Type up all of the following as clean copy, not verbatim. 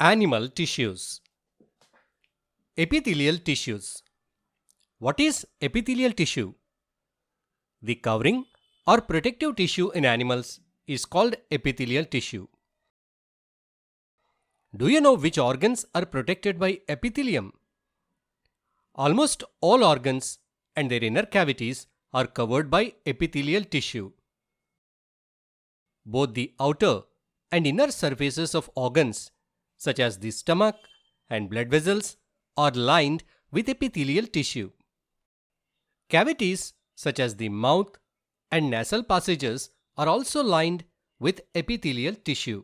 Animal tissues. Epithelial tissues. What is epithelial tissue? The covering or protective tissue in animals is called epithelial tissue. Do you know which organs are protected by epithelium? Almost all organs and their inner cavities are covered by epithelial tissue. Both the outer and inner surfaces of organs such as the stomach and blood vessels are lined with epithelial tissue. Cavities such as the mouth and nasal passages are also lined with epithelial tissue.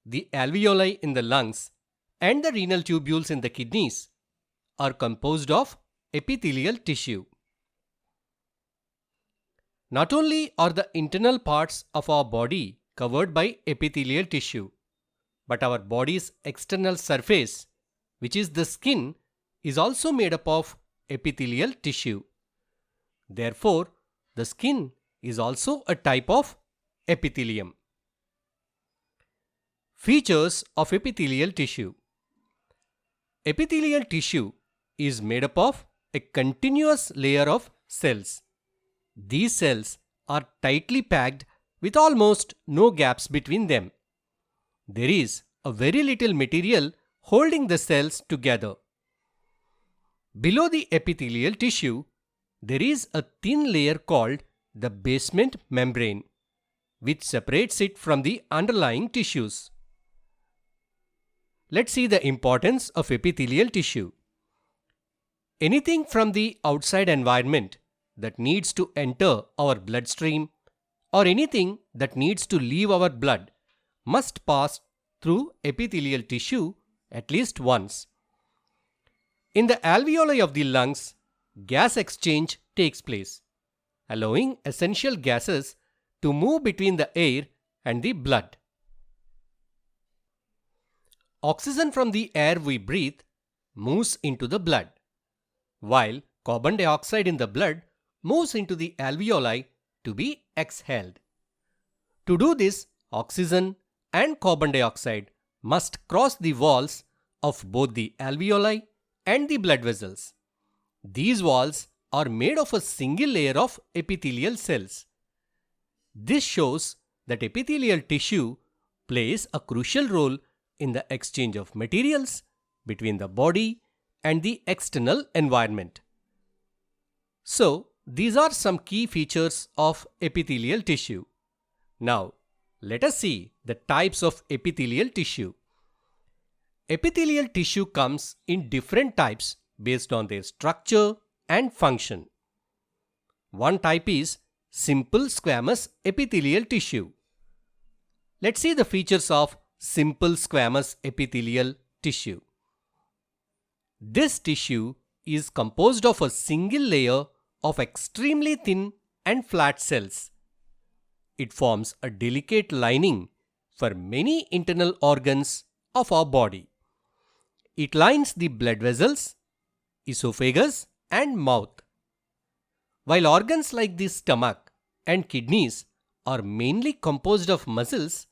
The alveoli in the lungs and the renal tubules in the kidneys are composed of epithelial tissue. Not only are the internal parts of our body covered by epithelial tissue, but our body's external surface, which is the skin, is also made up of epithelial tissue. Therefore, the skin is also a type of epithelium. Features of epithelial tissue. Epithelial tissue is made up of a continuous layer of cells. These cells are tightly packed with almost no gaps between them. There is a very little material holding the cells together. Below the epithelial tissue, there is a thin layer called the basement membrane, which separates it from the underlying tissues. Let's see the importance of epithelial tissue. Anything from the outside environment that needs to enter our bloodstream or anything that needs to leave our blood must pass through epithelial tissue at least once. In the alveoli of the lungs, gas exchange takes place, allowing essential gases to move between the air and the blood. Oxygen from the air we breathe moves into the blood, while carbon dioxide in the blood moves into the alveoli to be exhaled. To do this, oxygen and carbon dioxide must cross the walls of both the alveoli and the blood vessels. These walls are made of a single layer of epithelial cells. This shows that epithelial tissue plays a crucial role in the exchange of materials between the body and the external environment. So, these are some key features of epithelial tissue. Now, let us see the types of epithelial tissue. Epithelial tissue comes in different types based on their structure and function. One type is simple squamous epithelial tissue. Let's see the features of simple squamous epithelial tissue. This tissue is composed of a single layer of extremely thin and flat cells. It forms a delicate lining for many internal organs of our body. It lines the blood vessels, esophagus and mouth. While organs like the stomach and kidneys are mainly composed of muscles,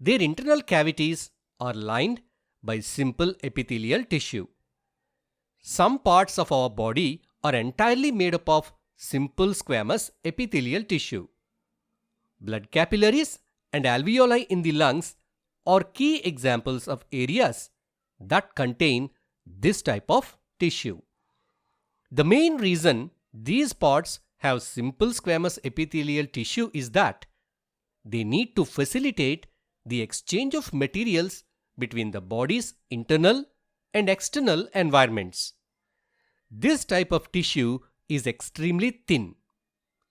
their internal cavities are lined by simple epithelial tissue. Some parts of our body are entirely made up of simple squamous epithelial tissue. Blood capillaries and alveoli in the lungs are key examples of areas that contain this type of tissue. The main reason these parts have simple squamous epithelial tissue is that they need to facilitate the exchange of materials between the body's internal and external environments. This type of tissue is extremely thin,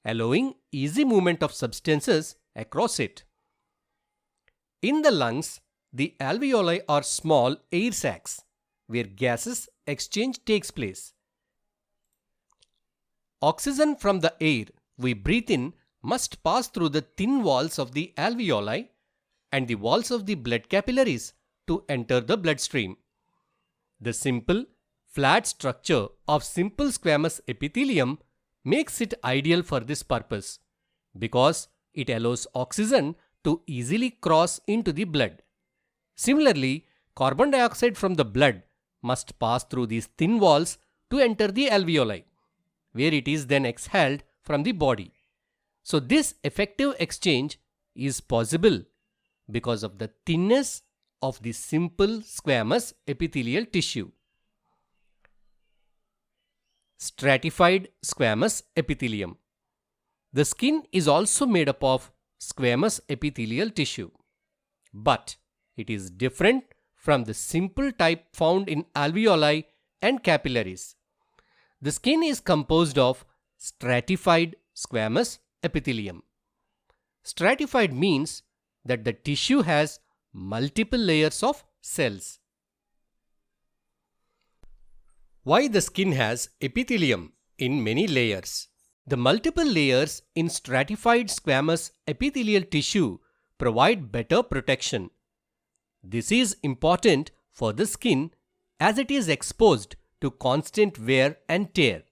allowing easy movement of substances across it. In the lungs, the alveoli are small air sacs where gases exchange takes place. Oxygen from the air we breathe in must pass through the thin walls of the alveoli and the walls of the blood capillaries to enter the bloodstream. The simple, flat structure of simple squamous epithelium makes it ideal for this purpose because it allows oxygen to easily cross into the blood. Similarly, carbon dioxide from the blood must pass through these thin walls to enter the alveoli, where it is then exhaled from the body. So this effective exchange is possible because of the thinness of the simple squamous epithelial tissue. Stratified squamous epithelium. The skin is also made up of squamous epithelial tissue, but it is different from the simple type found in alveoli and capillaries. The skin is composed of stratified squamous epithelium. Stratified means that the tissue has multiple layers of cells. Why the skin has epithelium in many layers? The multiple layers in stratified squamous epithelial tissue provide better protection. This is important for the skin as it is exposed to constant wear and tear,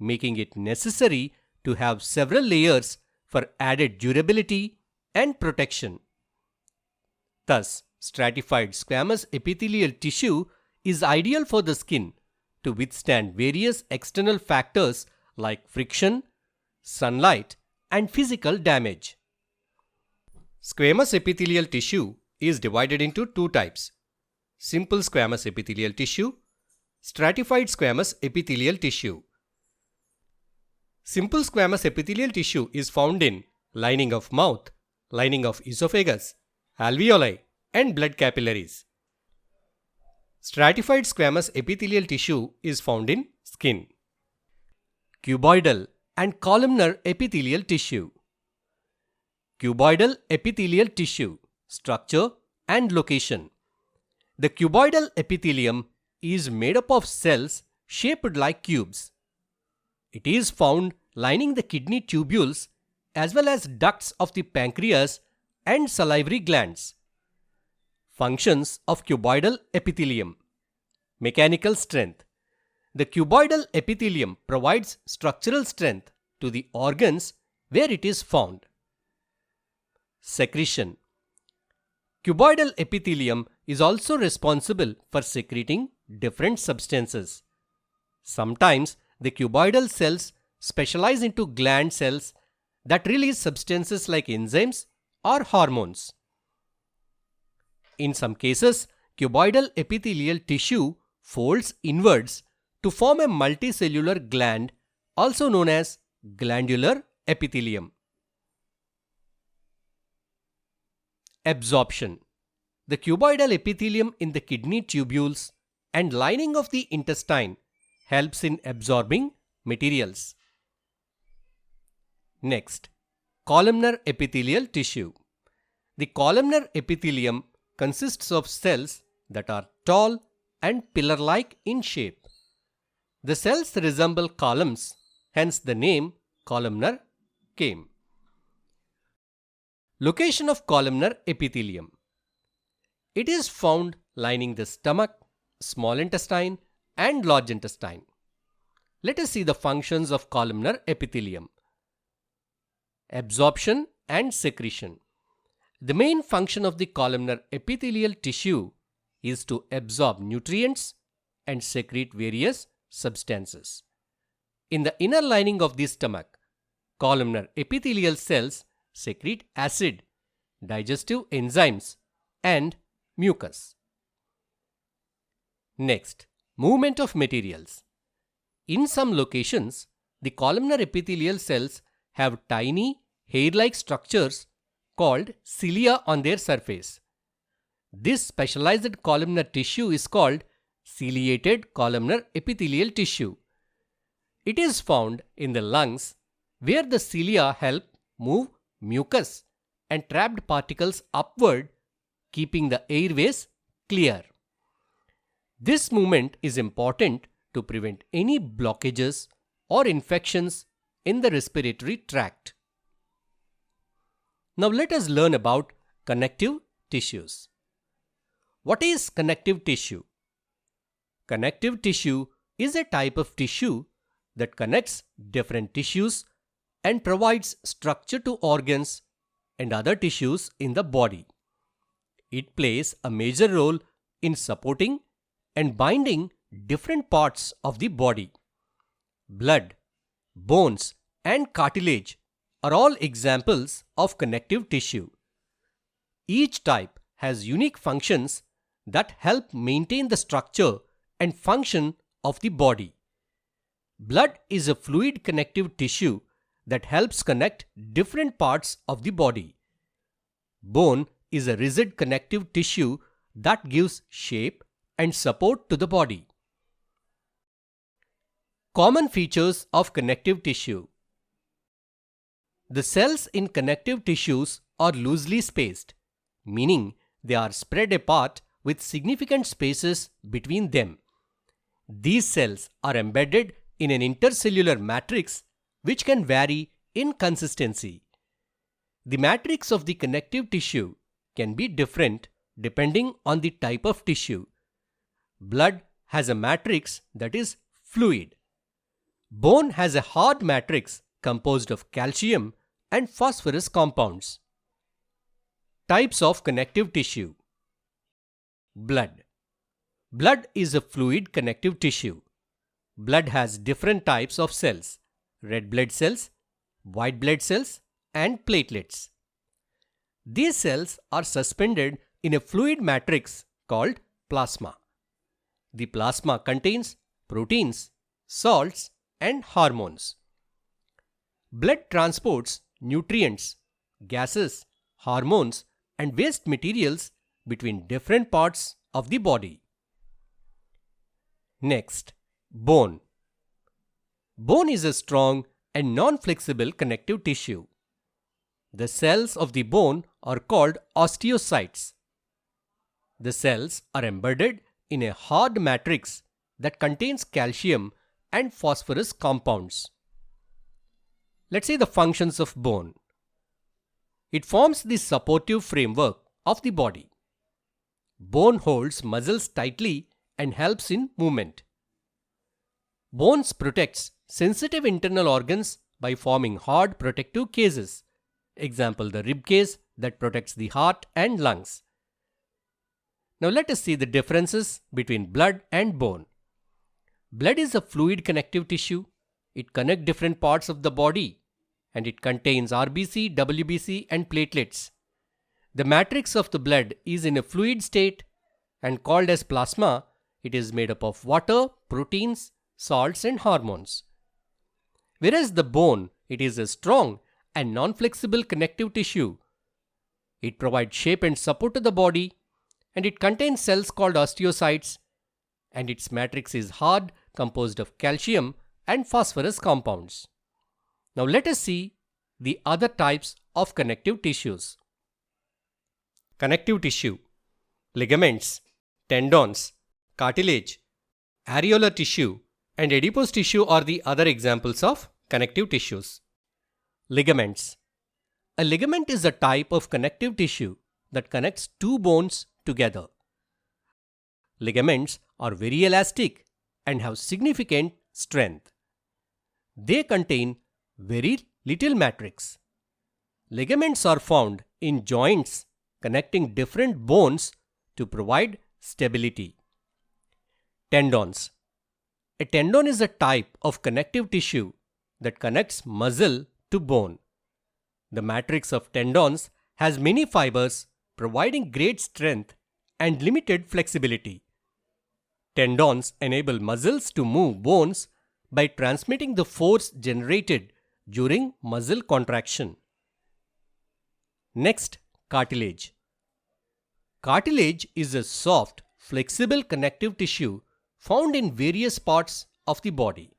making it necessary to have several layers for added durability and protection. Thus, stratified squamous epithelial tissue is ideal for the skin to withstand various external factors like friction, sunlight, and physical damage. Squamous epithelial tissue is divided into two types: simple squamous epithelial tissue, stratified squamous epithelial tissue. Simple squamous epithelial tissue is found in lining of mouth, lining of esophagus, alveoli, and blood capillaries. Stratified squamous epithelial tissue is found in skin. Cuboidal and columnar epithelial tissue. Cuboidal epithelial tissue, structure and location. The cuboidal epithelium is made up of cells shaped like cubes. It is found lining the kidney tubules as well as ducts of the pancreas and salivary glands. Functions of cuboidal epithelium. Mechanical strength. The cuboidal epithelium provides structural strength to the organs where it is found. Secretion. Cuboidal epithelium is also responsible for secreting different substances. Sometimes the cuboidal cells specialize into gland cells that release substances like enzymes or hormones. In some cases, cuboidal epithelial tissue folds inwards to form a multicellular gland, also known as glandular epithelium. Absorption. The cuboidal epithelium in the kidney tubules and lining of the intestine helps in absorbing materials. Next, columnar epithelial tissue. The columnar epithelium consists of cells that are tall and pillar-like in shape. The cells resemble columns, hence the name columnar came. Location of columnar epithelium. It is found lining the stomach, small intestine, and large intestine. Let us see the functions of columnar epithelium. Absorption and secretion. The main function of the columnar epithelial tissue is to absorb nutrients and secrete various substances. In the inner lining of the stomach, columnar epithelial cells secrete acid, digestive enzymes, and mucus. Next, movement of materials. In some locations, the columnar epithelial cells have tiny hair-like structures called cilia on their surface. This specialized columnar tissue is called ciliated columnar epithelial tissue. It is found in the lungs where the cilia help move mucus and trapped particles upward, keeping the airways clear. This movement is important to prevent any blockages or infections in the respiratory tract. Now let us learn about connective tissues. What is connective tissue? Connective tissue is a type of tissue that connects different tissues and provides structure to organs and other tissues in the body. It plays a major role in supporting and binding different parts of the body. Blood, bones, and cartilage are all examples of connective tissue. Each type has unique functions that help maintain the structure and function of the body. Blood is a fluid connective tissue that helps connect different parts of the body. Bone is a rigid connective tissue that gives shape and support to the body. Common features of connective tissue. The cells in connective tissues are loosely spaced, meaning they are spread apart with significant spaces between them. These cells are embedded in an intercellular matrix which can vary in consistency. The matrix of the connective tissue can be different depending on the type of tissue. Blood has a matrix that is fluid. Bone has a hard matrix composed of calcium and phosphorus compounds. Types of connective tissue. Blood. Blood is a fluid connective tissue. Blood has different types of cells: red blood cells, white blood cells, and platelets. These cells are suspended in a fluid matrix called plasma. The plasma contains proteins, salts, and hormones. Blood transports nutrients, gases, hormones, and waste materials between different parts of the body. Next, bone. Bone is a strong and non-flexible connective tissue. The cells of the bone are called osteocytes. The cells are embedded in a hard matrix that contains calcium and phosphorus compounds. Let's see the functions of bone. It forms the supportive framework of the body. Bone holds muscles tightly and helps in movement. Bones protects sensitive internal organs by forming hard protective cases. Example, the rib cage that protects the heart and lungs. Now let us see the differences between blood and bone. Blood is a fluid connective tissue. It connects different parts of the body and it contains RBC, WBC, and platelets. The matrix of the blood is in a fluid state and called as plasma. It is made up of water, proteins, salts, and hormones. Whereas the bone, it is a strong and non-flexible connective tissue. It provides shape and support to the body, and it contains cells called osteocytes, and its matrix is hard, composed of calcium and phosphorus compounds. Now let us see the other types of connective tissues. Connective tissue. Ligaments, tendons, cartilage, areolar tissue, and adipose tissue are the other examples of connective tissues. Ligaments. A ligament is a type of connective tissue that connects two bones together. Ligaments are very elastic and have significant strength. They contain very little matrix. Ligaments are found in joints connecting different bones to provide stability. Tendons. A tendon is a type of connective tissue that connects muscle to bone. The matrix of tendons has many fibers, providing great strength and limited flexibility. Tendons enable muscles to move bones by transmitting the force generated during muscle contraction. Next, cartilage. Cartilage is a soft, flexible connective tissue found in various parts of the body.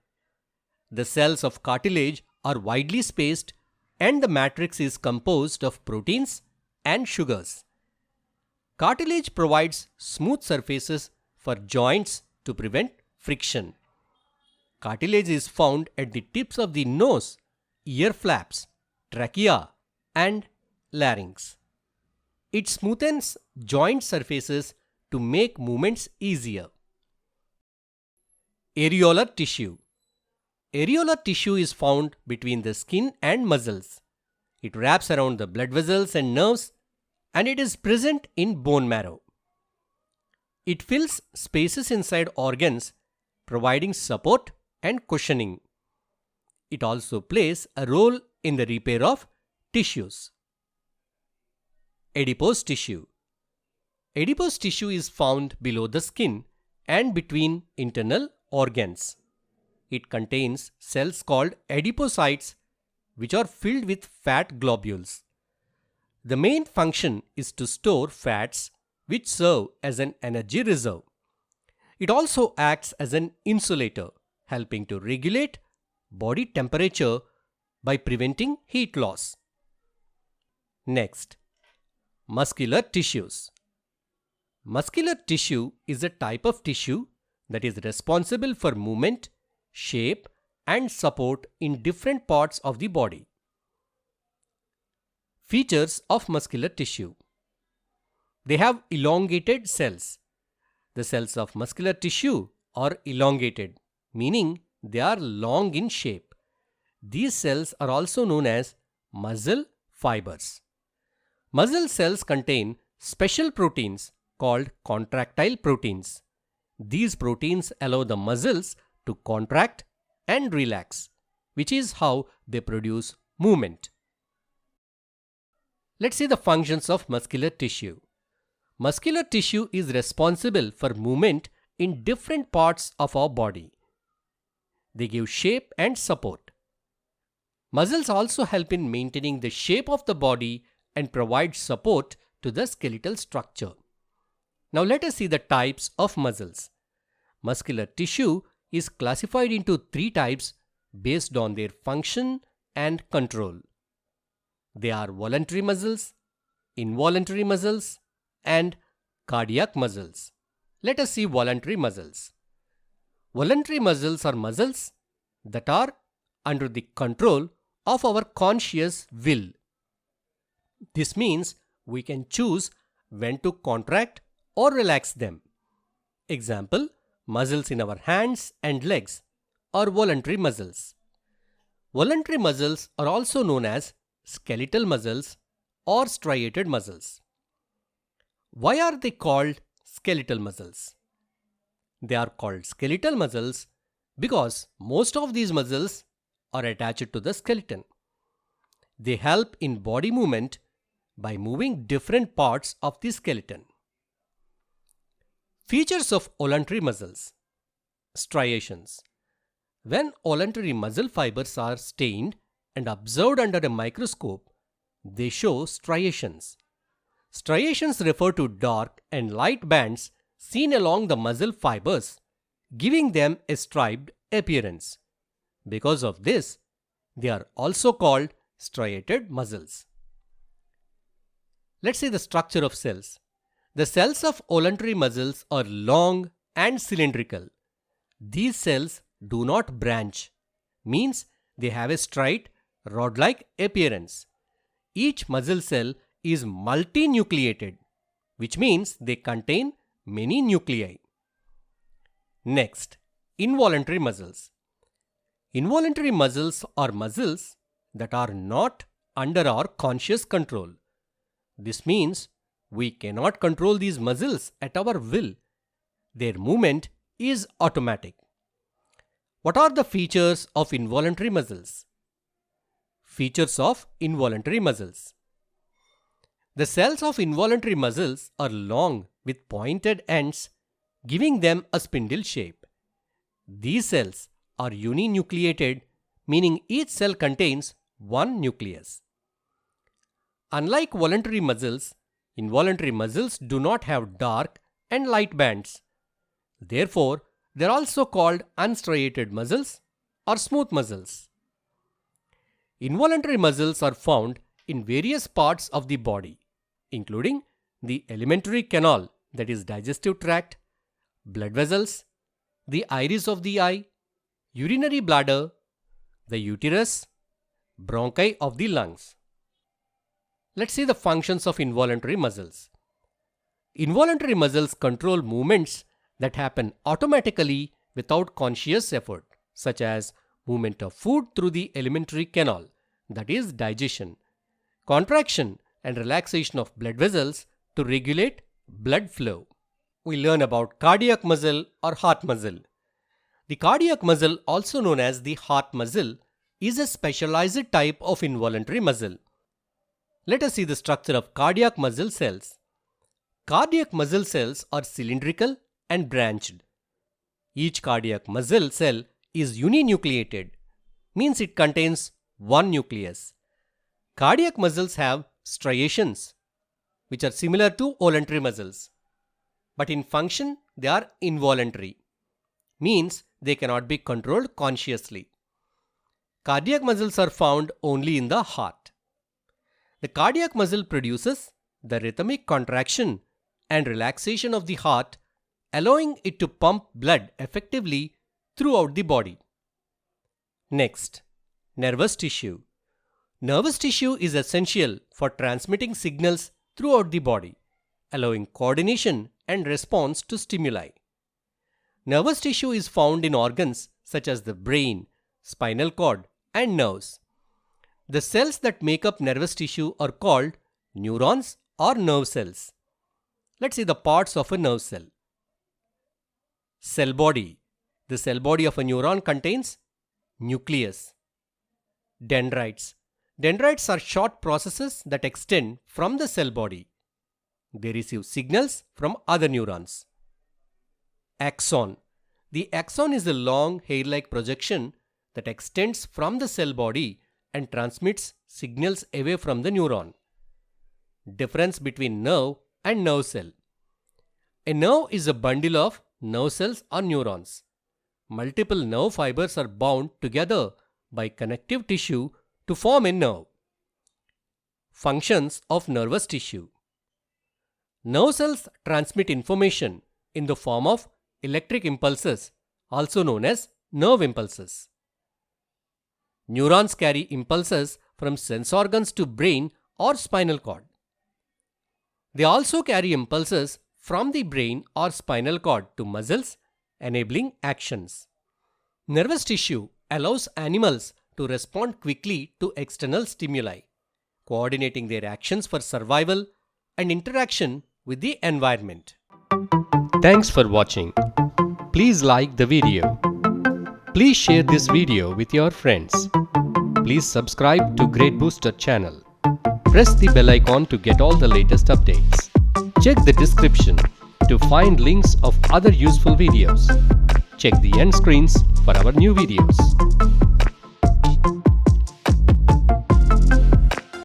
The cells of cartilage are widely spaced and the matrix is composed of proteins and sugars. Cartilage provides smooth surfaces for joints to prevent friction. Cartilage is found at the tips of the nose, ear flaps, trachea, and larynx. It smoothens joint surfaces to make movements easier. Areolar tissue. Areolar tissue is found between the skin and muscles. It wraps around the blood vessels and nerves, and it is present in bone marrow. It fills spaces inside organs, providing support and cushioning. It also plays a role in the repair of tissues. Adipose tissue. Adipose tissue is found below the skin and between internal organs. It contains cells called adipocytes, which are filled with fat globules. The main function is to store fats, which serve as an energy reserve. It also acts as an insulator, helping to regulate body temperature by preventing heat loss. Next, muscular tissues. Muscular tissue is a type of tissue that is responsible for movement, shape, and support in different parts of the body. Features of muscular tissue. They have elongated cells. The cells of muscular tissue are elongated, meaning they are long in shape. These cells are also known as muscle fibers. Muscle cells contain special proteins called contractile proteins. These proteins allow the muscles to contract and relax, which is how they produce movement. Let's see the functions of muscular tissue. Muscular tissue is responsible for movement in different parts of our body. They give shape and support. Muscles also help in maintaining the shape of the body and provide support to the skeletal structure. Now let us see the types of muscles. Muscular tissue is classified into 3 types based on their function and control. They are voluntary muscles, involuntary muscles, and cardiac muscles. Let us see voluntary muscles. Voluntary muscles are muscles that are under the control of our conscious will. This means we can choose when to contract or relax them. Example, muscles in our hands and legs are voluntary muscles. Voluntary muscles are also known as skeletal muscles or striated muscles. Why are they called skeletal muscles? They are called skeletal muscles because most of these muscles are attached to the skeleton. They help in body movement by moving different parts of the skeleton. Features of voluntary muscles. Striations. When voluntary muscle fibers are stained and observed under a microscope, they show striations. Striations refer to dark and light bands seen along the muscle fibers, giving them a striped appearance. Because of this, they are also called striated muscles. Let's see the structure of cells. The cells of voluntary muscles are long and cylindrical. These cells do not branch, means they have a straight, rod-like appearance. Each muscle cell is multinucleated, which means they contain many nuclei. Next, involuntary muscles. Involuntary muscles are muscles that are not under our conscious control. This means we cannot control these muscles at our will. Their movement is automatic. What are the features of involuntary muscles? Features of involuntary muscles. The cells of involuntary muscles are long with pointed ends, giving them a spindle shape. These cells are uninucleated, meaning each cell contains one nucleus. Unlike voluntary muscles, involuntary muscles do not have dark and light bands. Therefore, they are also called unstriated muscles or smooth muscles. Involuntary muscles are found in various parts of the body, including the alimentary canal, that is digestive tract, blood vessels, the iris of the eye, urinary bladder, the uterus, bronchi of the lungs. Let's see the functions of involuntary muscles. Involuntary muscles control movements that happen automatically without conscious effort, such as movement of food through the alimentary canal, that is digestion, contraction and relaxation of blood vessels to regulate blood flow. we learn about cardiac muscle or heart muscle. The cardiac muscle, also known as the heart muscle, is a specialized type of involuntary muscle. Let us see the structure of cardiac muscle cells. Cardiac muscle cells are cylindrical and branched. Each cardiac muscle cell is uninucleated, means it contains one nucleus. Cardiac muscles have striations, which are similar to voluntary muscles. But in function, they are involuntary, means they cannot be controlled consciously. Cardiac muscles are found only in the heart. The cardiac muscle produces the rhythmic contraction and relaxation of the heart, allowing it to pump blood effectively throughout the body. Next, nervous tissue. Nervous tissue is essential for transmitting signals throughout the body, allowing coordination and response to stimuli. Nervous tissue is found in organs such as the brain, spinal cord, and nerves. The cells that make up nervous tissue are called neurons or nerve cells. Let's see the parts of a nerve cell. Cell body. The cell body of a neuron contains nucleus. Dendrites. Dendrites are short processes that extend from the cell body. They receive signals from other neurons. Axon. The axon is a long hair-like projection that extends from the cell body and transmits signals away from the neuron. Difference between nerve and nerve cell. A nerve is a bundle of nerve cells or neurons. Multiple nerve fibers are bound together by connective tissue to form a nerve. Functions of nervous tissue. Nerve cells transmit information in the form of electric impulses, also known as nerve impulses. Neurons carry impulses from sense organs to brain or spinal cord. They also carry impulses from the brain or spinal cord to muscles, enabling actions. Nervous tissue allows animals to respond quickly to external stimuli, coordinating their actions for survival and interaction with the environment. Thanks for watching. Please like the video. Please share this video with your friends. Please subscribe to Grade Booster channel. Press the bell icon to get all the latest updates. Check the description to find links of other useful videos. Check the end screens for our new videos.